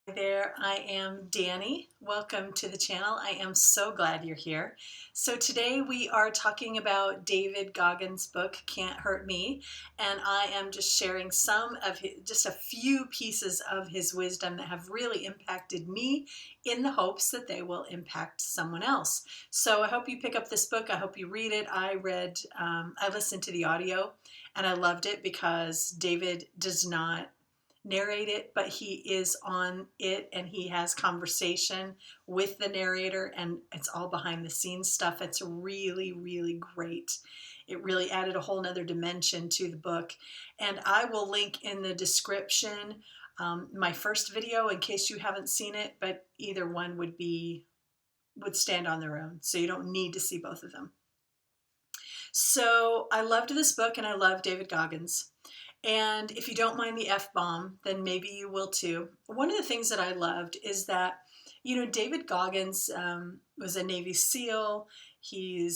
Hi there, I am Dani. Welcome to the channel. I am so glad you're here. So today we are talking about David Goggins' book, Can't Hurt Me, and I am just sharing some of just a few pieces of his wisdom that have really impacted me in the hopes that they will impact someone else. So I hope you pick up this book. I hope you read it. I listened to the audio and I loved it because David does not narrate it, but he is on it and he has conversation with the narrator, and it's all behind the scenes stuff. It's really, really great. It really added a whole nother dimension to the book. And I will link in the description my first video in case you haven't seen it, but either one would stand on their own. So you don't need to see both of them. So I loved this book and I love David Goggins. And if you don't mind the F-bomb, then maybe you will too. One of the things that I loved is that, David Goggins was a Navy SEAL. He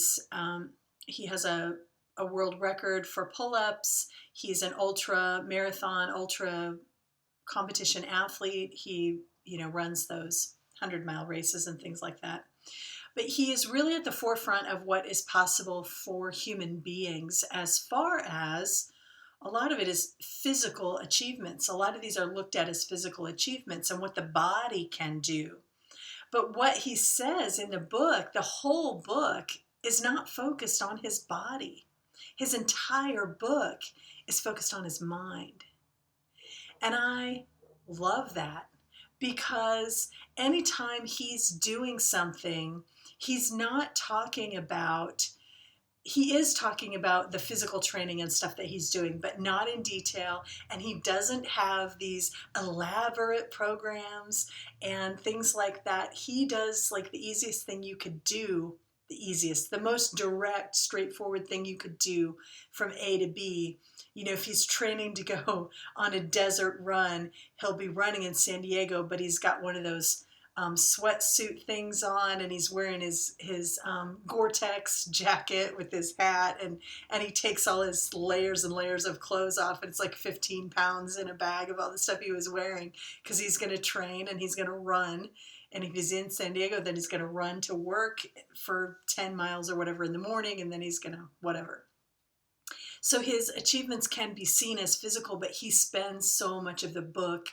has a world record for pull-ups. He's an ultra competition athlete. He, runs those 100-mile races and things like that. But he is really at the forefront of what is possible for human beings as far as a lot of it is physical achievements. A lot of these are looked at as physical achievements and what the body can do. But what he says in the book, the whole book, is not focused on his body. His entire book is focused on his mind. And I love that because anytime he's doing something, he's not talking about he is talking about the physical training and stuff that he's doing, but not in detail. And he doesn't have these elaborate programs and things like that. He does like the easiest thing you could do, the most direct, straightforward thing you could do from A to B. If he's training to go on a desert run, he'll be running in San Diego, but he's got one of those sweatsuit things on, and he's wearing his Gore-Tex jacket with his hat, and he takes all his layers and layers of clothes off, and it's like 15 pounds in a bag of all the stuff he was wearing because he's going to train and he's going to run. And if he's in San Diego, then he's going to run to work for 10 miles or whatever in the morning, and then he's going to whatever. So his achievements can be seen as physical, but he spends so much of the book,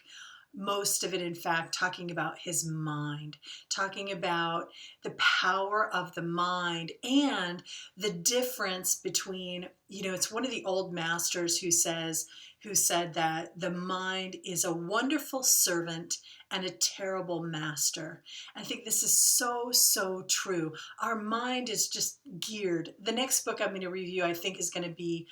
most of it, in fact, talking about his mind, talking about the power of the mind and the difference between, it's one of the old masters who said that the mind is a wonderful servant and a terrible master. I think this is so, so true. Our mind is just geared. The next book I'm going to review, I think, is going to be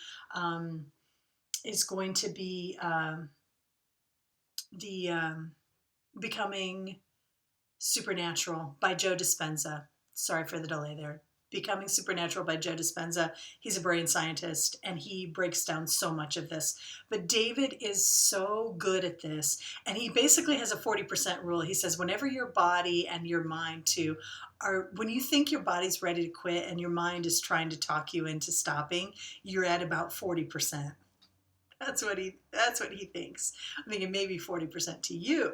the Becoming Supernatural by Joe Dispenza. Sorry for the delay there. Becoming Supernatural by Joe Dispenza. He's a brain scientist and he breaks down so much of this. But David is so good at this, and he basically has a 40% rule. He says whenever your body and your mind too when you think your body's ready to quit and your mind is trying to talk you into stopping, you're at about 40%. That's what he thinks. I'm thinking maybe 40% to you.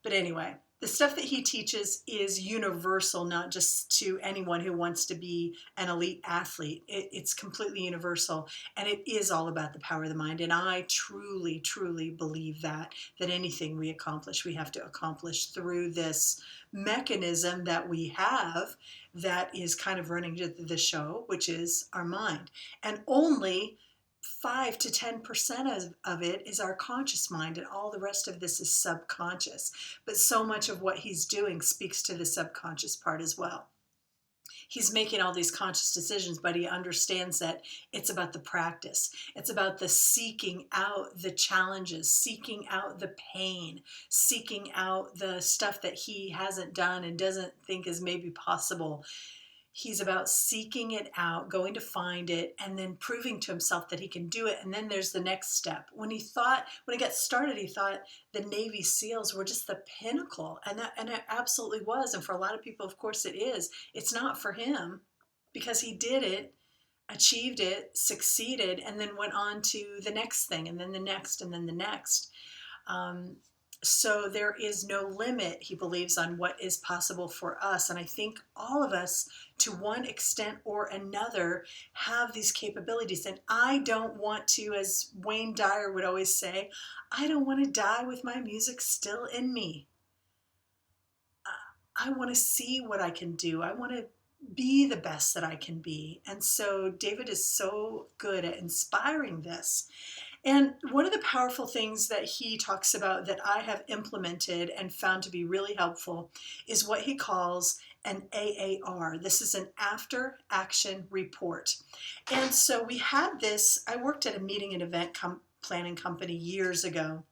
But anyway, the stuff that he teaches is universal, not just to anyone who wants to be an elite athlete. It's completely universal, and it is all about the power of the mind. And I truly, truly believe that anything we accomplish, we have to accomplish through this mechanism that we have that is kind of running the show, which is our mind. And only 5 to 10% of it is our conscious mind, and all the rest of this is subconscious. But so much of what he's doing speaks to the subconscious part as well. He's making all these conscious decisions, but he understands that it's about the practice. It's about the seeking out the challenges, seeking out the pain, seeking out the stuff that he hasn't done and doesn't think is maybe possible. He's about seeking it out, going to find it, and then proving to himself that he can do it. And then there's the next step. When he got started, he thought the Navy SEALs were just the pinnacle. And it absolutely was. And for a lot of people, of course, it is. It's not for him because he did it, achieved it, succeeded, and then went on to the next thing, and then the next, and then the next. So there is no limit, he believes, on what is possible for us. And I think all of us, to one extent or another, have these capabilities. And I don't want to, as Wayne Dyer would always say, I don't want to die with my music still in me. I want to see what I can do. I want to be the best that I can be. And so David is so good at inspiring this. And one of the powerful things that he talks about that I have implemented and found to be really helpful is what he calls an AAR. This is an after action report. And so we had this, I worked at a meeting and event planning company years ago,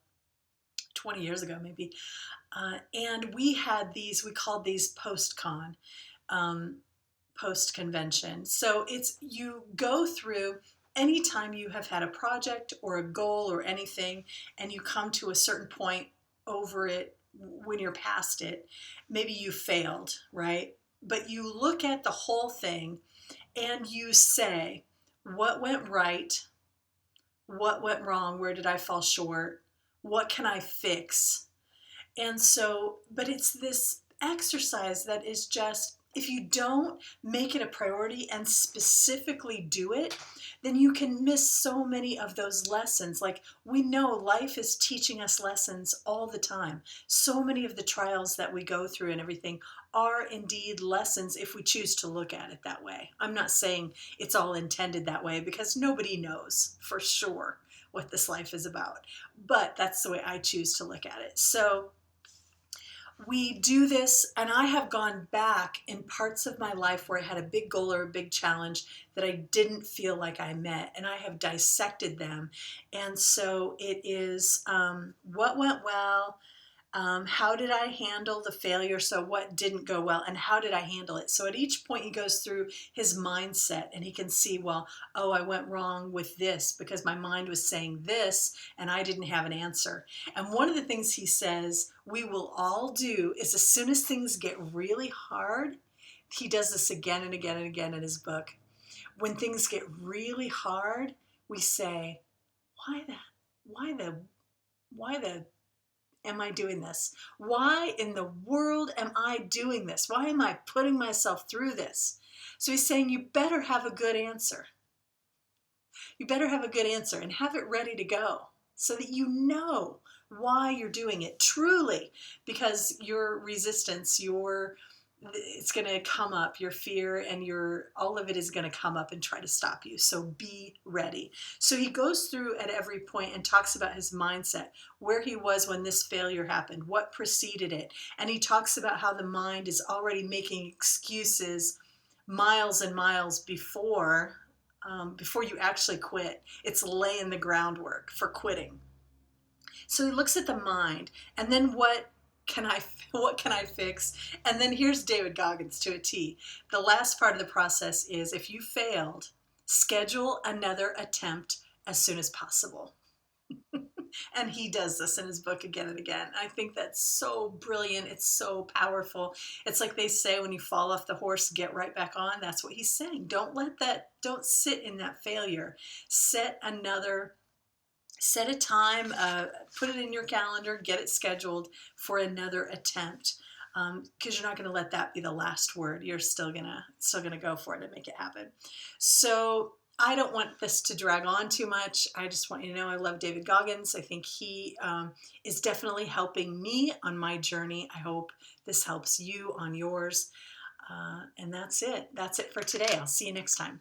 20 years ago maybe. And we had these, we called these post-con, post-convention. So it's, you go through anytime you have had a project or a goal or anything, and you come to a certain point over it, when you're past it, maybe you failed, right? But you look at the whole thing and you say, what went right? What went wrong? Where did I fall short? What can I fix? And so, but it's this exercise that is just, if you don't make it a priority and specifically do it, then you can miss so many of those lessons. Like, we know life is teaching us lessons all the time. So many of the trials that we go through and everything are indeed lessons if we choose to look at it that way. I'm not saying it's all intended that way, because nobody knows for sure what this life is about. But that's the way I choose to look at it. So we do this, and I have gone back in parts of my life where I had a big goal or a big challenge that I didn't feel like I met, and I have dissected them. And so it is, what went well, how did I handle the failure? So what didn't go well, and how did I handle it? So at each point he goes through his mindset, and he can see, well, oh, I went wrong with this because my mind was saying this and I didn't have an answer. And one of the things he says we will all do is, as soon as things get really hard, he does this again and again and again in his book. When things get really hard, we say, why the am I doing this? Why in the world am I doing this? Why am I putting myself through this? So he's saying, you better have a good answer. You better have a good answer and have it ready to go so that you know why you're doing it truly, because your resistance, it's going to come up, your fear and all of it is going to come up and try to stop you. So be ready. So he goes through at every point and talks about his mindset, where he was when this failure happened, what preceded it. And he talks about how the mind is already making excuses miles and miles before you actually quit. It's laying the groundwork for quitting. So he looks at the mind, and then what can I fix? And then here's David Goggins to a T. The last part of the process is, if you failed, schedule another attempt as soon as possible. And he does this in his book again and again. I think that's so brilliant. It's so powerful. It's like they say, when you fall off the horse, get right back on. That's what he's saying. Don't sit in that failure. Set a time, put it in your calendar, get it scheduled for another attempt, because you're not going to let that be the last word. You're still gonna go for it and make it happen. So I don't want this to drag on too much. I just want you to know I love David Goggins. I think he is definitely helping me on my journey. I hope this helps you on yours. And that's it. That's it for today. I'll see you next time.